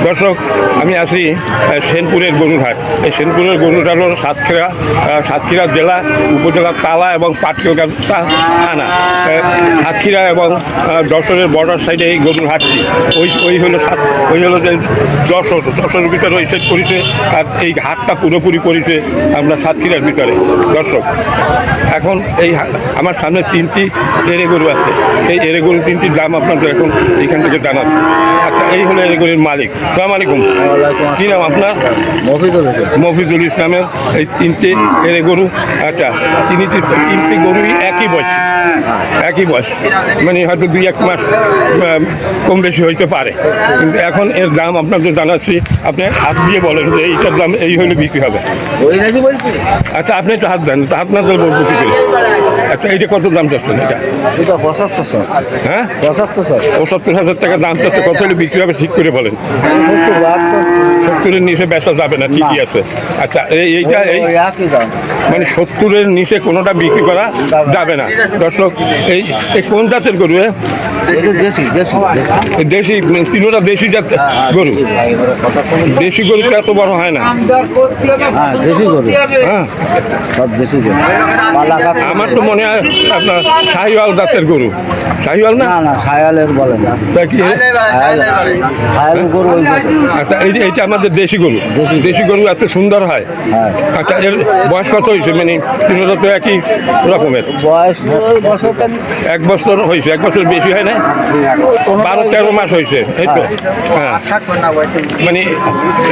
দর্শক, আমি আছি সেনপুরের গরুর হাট। এই সেনপুরের গরুর হাট হল সাতক্ষীরা জেলা, উপজেলা তালা এবং পাটকেলগাছা থানা। সাতক্ষীরা এবং যশোরের বর্ডার সাইডে এই গরুর হাটটি। ওই হলো যে যশোরের ভিতরে ওই সাইড করেছে, আর এই হাটটা পুরোপুরি করেছে আমরা সাতক্ষীরার ভিতরে। দর্শক, এখন এই আমার সামনে 3টি এরে গরু আছে। এই এরে গরু 3টির দাম আপনাদের এখন এইখান থেকে জানাচ্ছি। আচ্ছা, এই হলো এরে গরুর মালিক। সালাম আলাইকুম। কী নাম আপনার? মফিজুল ইসলামের এই 3টি এরে গরু। আচ্ছা, 3টি গরুই একই বয়স, মানে হয়তো 2-1 মাস কম বেশি হইতে পারে, কিন্তু এখন এর দাম আপনাদের জানাচ্ছি। আপনি হাত দিয়ে বলেন যে এইটার দাম এই হলে বিক্রি হবে। আচ্ছা, আপনি একটু হাত দেন, আপনাদের বলবো কি করে। আচ্ছা, এইটা কত দাম চাচ্ছেন? এটা 75,000। হ্যাঁ, 75,000। 75,000 টাকা দাম চাচ্ছে। কত হলে বিক্রি হবে ঠিক করে বলেন। 70-এর নিচে বেচা যাবে না, ঠিকই আছে। আচ্ছা, এইটা একই দাম, মানে 70-এর নিচে কোনোটা বিক্রি করা যাবে না। দর্শক, এই কোন জাতের গরু? দেশি, তিনোটা দেশি জাত গরু। দেশি গরু এত বড় হয় না। দেশি গরু, হ্যাঁ, সব দেশি গরু। আমার তো মনে হয় আপনার শাহিওয়াল জাতের গরু। শাহিওয়াল না? না, শায়ালের বলে না। তা কি? শায়াল গরু ওই গরু। আচ্ছা, এইটা আমাদের দেশি গরু। দেশি গরু এত সুন্দর হয়। হ্যাঁ। আচ্ছা, এর বয়স কত হয়েছে? মানে তিনোটা তো একই রকমের। বয়স বছর 1 বছর হয়েছে। 1 বছর বেশি হয় না? 12-13 মাস হয়েছে, এই তো। হ্যাঁ, মানে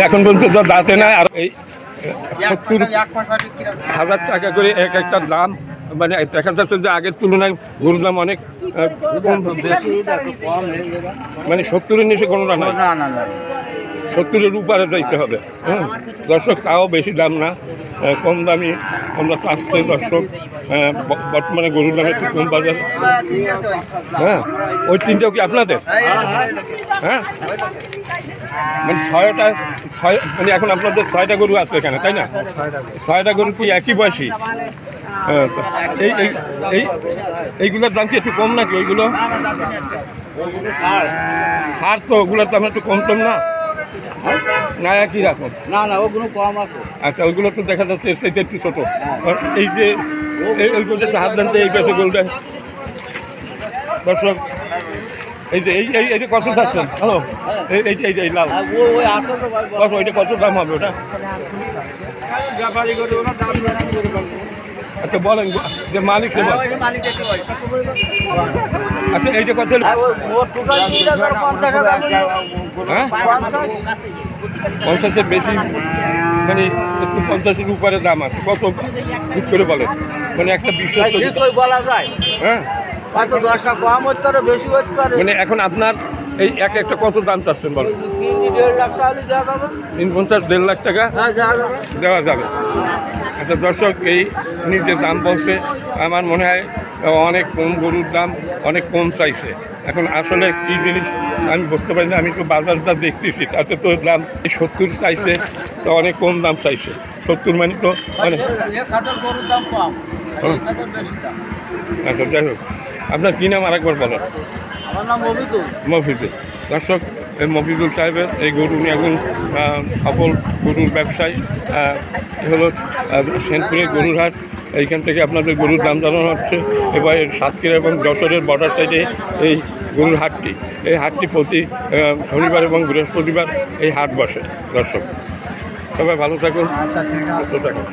এখন পর্যন্ত দাঁতে নাই। আর এই 70,000 টাকা করে একটা দাম, মানে দেখা যাচ্ছে যে আগের তুলনায় গরুর দাম অনেক কম। মানে 70-এর নিচে কোনোটা নয়, 70-এর উপরে যাইতে হবে। হ্যাঁ দর্শক, তাও বেশি দাম না, কম দামি আমরা চাচ্ছি। দর্শক, বর্তমানে গরুর দামে একটু কম বাজার। হ্যাঁ, ওই 3টাও কি আপনাদের? হ্যাঁ, মানে 6টা, মানে এখন আপনাদের 6টা গরু আছে এখানে, তাই না? 6টা গরু কি একই বয়সী? এইগুলোর দাম কি একটু কম নাকি? ওইগুলো সার, তো ওগুলোর দাম একটু কম টম না? না, একই রকম? না, ওগুলো কম আছে। আচ্ছা, ওইগুলো তো দেখা যাচ্ছে সেইটা একটু ছোটো। এই যে এই গরুটা হাত দানতে এই গেছে গরুটা। দর্শক, এই যে এইটা কত চাচ্ছেন? হ্যালো, এই লাল কত? ওইটা কত দাম হবে ওটা? আচ্ছা, বলেন যে মালিক। আচ্ছা, এইটা কত? হ্যাঁ, 50-এর বেশি, মানে একটু 50-এর উপরে দাম আছে। কত ঠিক করে বলেন, মানে একটা বিশ্বাস বলা যায়। হ্যাঁ, হয়তো 10টা কম হতে পারে, বেশি হতে পারে। মানে এখন আপনার এই একটা কত দাম চাচ্ছেন বলেন? 3-1.5 লাখ টাকা দেওয়া যাবে। 3-50-1.5 লাখ টাকা দেওয়া যাবে। আচ্ছা দর্শক, এই যে দাম বলছে, আমার মনে হয় অনেক কম। গরুর দাম অনেক কম চাইছে। এখন আসলে কী জিনিস আমি বুঝতে পারি না। আমি তো বাজারটা দেখতেছি, তাতে তো দাম 70 চাইছে, তো অনেক কম দাম চাইছে। 70 মানে তো অনেক। আচ্ছা, যাই হোক, আপনার কী নাম আরেকবার বলেন? আমার নাম মফিজুল। দর্শক, এই মফিজুল সাহেবের এই গরু নিয়ে এখন সফল গরুর ব্যবসায়ী। হলো সেনপুরের গরুর হাট। এইখান থেকে আপনাদের গরুর দাম জানানো হচ্ছে। এবার সাতক্ষীরা এবং যশোরের বর্ডার সাইডে এই গরুর হাটটি। এই হাটটি প্রতি শনিবার এবং বৃহস্পতিবার এই হাট বসে। দর্শক, সবাই ভালো থাকুন, সুস্থ থাকুন।